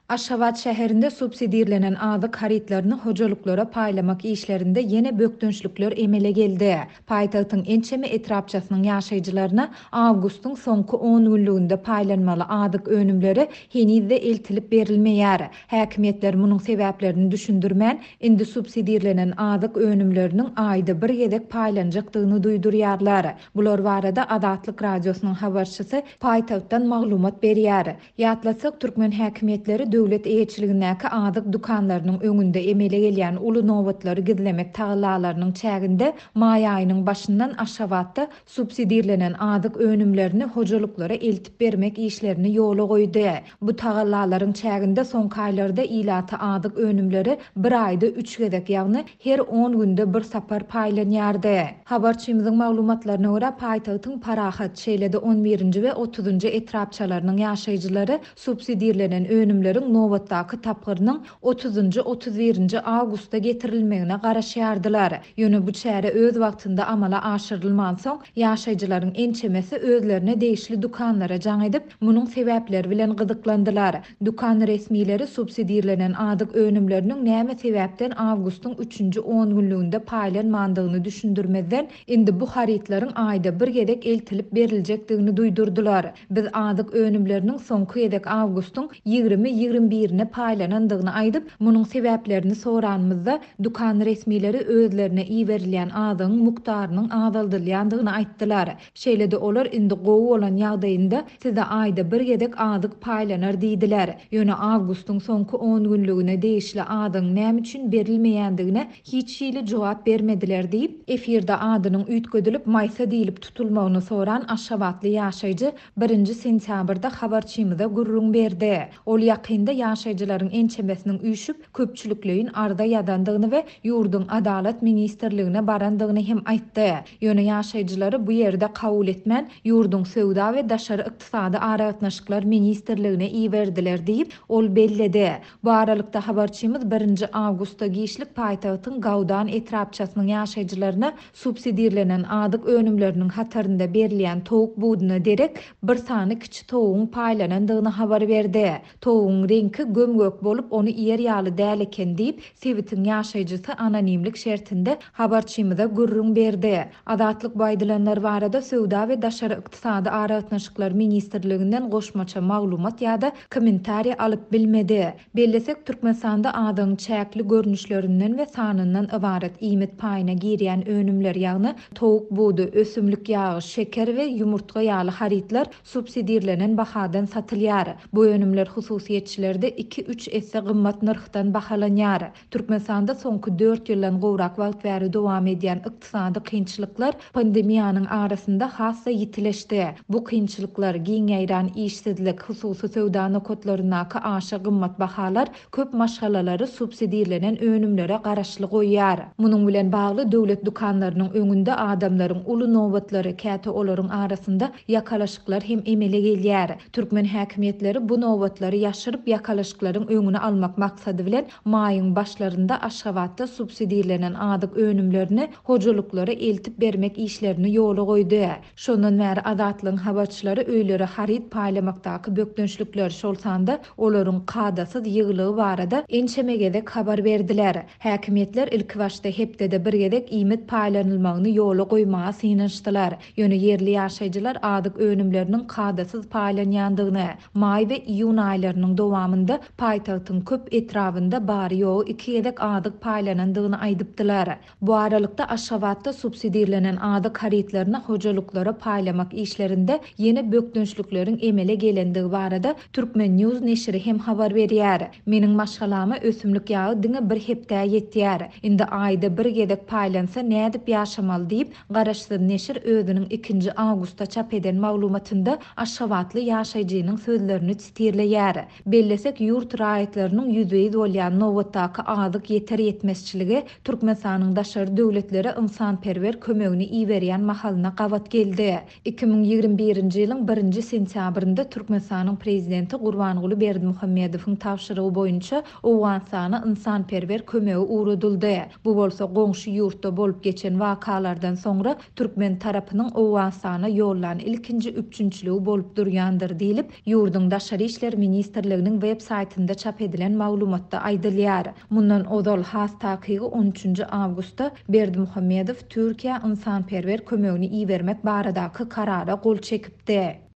Aşgabat şäherinde subsidirlenen azyk haritlaryny hojalyklara paýlamak işlerinde ýene bökdünçlükler emele geldi. Paýtagtyň ençeme etrapçasynyň ýaşaýjylaryna awgustyň soňky 10 günlüginde paýlanmaly azyk önümleri henizde eltilip berilmeýär. Häkimetler munyň sebäplerini düşündirmän, indi subsidirlenen azyk önümleriniň aýda bir gezek paýlanjakdygyny duýdurýarlar. Bular barada Adatlyk radiosynyň habarçysy paýtagtdan maglumat berýär. Ýatlasak türkmen häkimetleri döwlet eýetçiligindäki azyk dukanlarynyň öňünde emele gelýän uly nowatlary gizlemek taýlarynyň çäginde maý aýynyň başyndan Aşgabatda subsidirlenen azyk önümlerini hojalyklara eltip bermek işlerini ýola goýdy. Bu taýlaryň çäginde soňky aýlarda ilaty azyk önümleri bir aýda 3 gezek, ýagny her 10 günde bir sapar paýlanýardy. Habarçymyzyň maglumatlaryna görä paýtagtyň Parahat, Şeýlede 11-nji we 30-njy etrapçalarynyň ýaşaýjylary subsidirlenen önümleriň nowatdaky tapgyrynyň 30-njy 31-nji awgustda getirilmegine garaşýardylar. Ýöne bu çäre öz wagtynda amala aşyrylman soň ýaşaýjylaryň ençemesi özlerine değişli dukanlara jaň edip munyň sebäpleri bilen gyzyklandylar. Dukan resmileri subsidirlenen azyk önümleriniň näme sebäpden awgustyň 3-nji 10 günlüginde paýlanmandygyny düşündirmeden indi bu haritlaryň aýda bir gezek eltilip berilejekdigini duýdurdular. Biz azyk önümleriniň soňky gezek awgustyň 20-21-ne paýlanandygyny aýdyp, munyň sebäplerini soranmyzda dukan resmileri özlerine iýerilýän azyň mukdarynyň azaldylýandygyny aýtdylar. Şeýlede olar indi gowy bolan ýagdaýynda size aýda bir gezek azyk paýlanar diýdiler. Ýöne awgustyň soňky 10 günlügine değişli azyň näme üçin berilmeýändigine hiç şeýle jogap bermediler diýip, efirde adynyň üýtgedilip maýsa diýilip tutulmagyny soran Aşgabatly ýaşaýjy 1-nji sentýabrda habarçymyza gurrun berdi. Ol ýakynda ýaşaýjylaryň ençemesiniň üýşüp köpçülükleýin arda ýadandygyny we ýurdun adalet ministrligine barandygyny hem aýtdy. Ýöne ýaşaýjylary bu ýerde kabul etmän ýurdun sowda we daşary ykdysady aratnaşyklar ministrligine iýerdiler diýip ol belledi. Bu aralykda habarçymyz 1-nji awgustda gişlik paýtagtyň Gawdan etrapçasynyň ýaşaýjylaryna subsidirlenen azyk önümleriniň hatarynda berilýän towuk budyna derek bir sany kiçi towugyň paýlanandygyny habar berdi. Towugyň rengi gömgök bolup onu iýer ýaly däl eken diýip Sewitin ýaşaýjysy anonimlik şertinde habarçymyza gurrun berdi. Adatlyk baýdylanlar barada sowda we daşary ykdysady aratnaşyklar ministrliginden goşmaça maglumat ýa-da kommentariýa alyp bilmedi. Bellesek Türkmenistanda azyň çäkli görnüşlerinden we sanyndan ibaret iýmet paýyna girýän önümler ýagny towuk budy, ösümlik ýagy, şeker we ýumurtga ýaly haritlar subsidirlenen bahadan satylýar. Bu önümler hususiýetçilerde 2-3 esse gymmat narhdan bahalanýar. Türkmenistanda soňky 4 ýyldan gowrak wagt bäri dowam edýän ykdysady kynçylyklar pandemiýanyň arasynda hassa ýitileşdi. Bu kynçylyklar giňeýran işsizlik, hususy sowda nokotlarynaky aşa gymmat bahalar köp maşgalalary subsidirlenen önümlere garaşly goýýar. Munyň bilen bagly döwlet dukanlarynyň öňünde adamlaryň uly nowatlary käte olaryň arasynda ýakalaşyklar hem emele gelýär. Türkmen häkimetleri bu nowatlary ýaşyryp ýakalaşyklaryň öňüni almak maksady bilen maýyň başlarynda Aşgabatda subsidirlenen azyk önümlerini hojalyklara eltip bermek işlerini ýola goýdy. Şondan bäri Adatlyň habarçylary öýleri harit paýlamakdaky bökdünçlükler şolsanda olaryň kadasyz ýygylygy barada ençeme gezek habar berdiler. Häkimetler ilk başda hepdede bir gezek iýmet paýlanylmagyny ýola goýmaga synanyşdylar. Ýöne yerli ýaşaýjylar azyk önümleriniň kadasyz paýlanýandygyny, maý we iýun aýlarynyň dowamında paýtagtyň köp etrafynda bary ýoğu 2 gezek azyk paýlanandygyny aýdypdylar. Bu aralykda Aşgabatda subsidirlenen azyk haritlaryny hojalyklara paýlamak işlerinde ýene bökdünçlükleriň emele gelendigi barada Türkmen News neşri hem habar berýär. Meniň maşgalama ösümlik ýagy diňe bir hepde ýetýär. Indi aýda bir gezek paýlansa nädip ýaşamaly diýip garaşsyz neşir özüniň 2-nji awgustda çap eden maglumatynda Aşgabatly ýaşaýjynyň sözlerini çitirleýär. Bellesek ýurt raýatlarynyň ýüzeyi bolýan nowatdaky azyk ýeter ýetmezçiligi Türkmenistanyň daşary döwletlere ynsanperwer kömegini iýerýän mahalyna gawat geldi. 2021-nji ýylyň 1-nji sentýabrynda Türkmenistanyň prezidenti Gurbanguly Berdimuhammedowyň tapşyrygy boýunça Owgansana ynsanperwer kömegi uğradyldy. Bu bolsa goňşy ýurtda bolup geçen wakalardan soňra Türkmen tarapynyň Owgansana ýollan ilkinji üçünçligi bolup durýandyr diýilip, ýurdun daşary işler ministrliginiň Türkiýanyň web saytynda çap edilen maglumatda aýdylýar. Mundan ozal has takygy 13 awgustda Berdimuhammedow Türkiýa ynsanperwer kömegini iýermek baradaky karara gol çekipdi.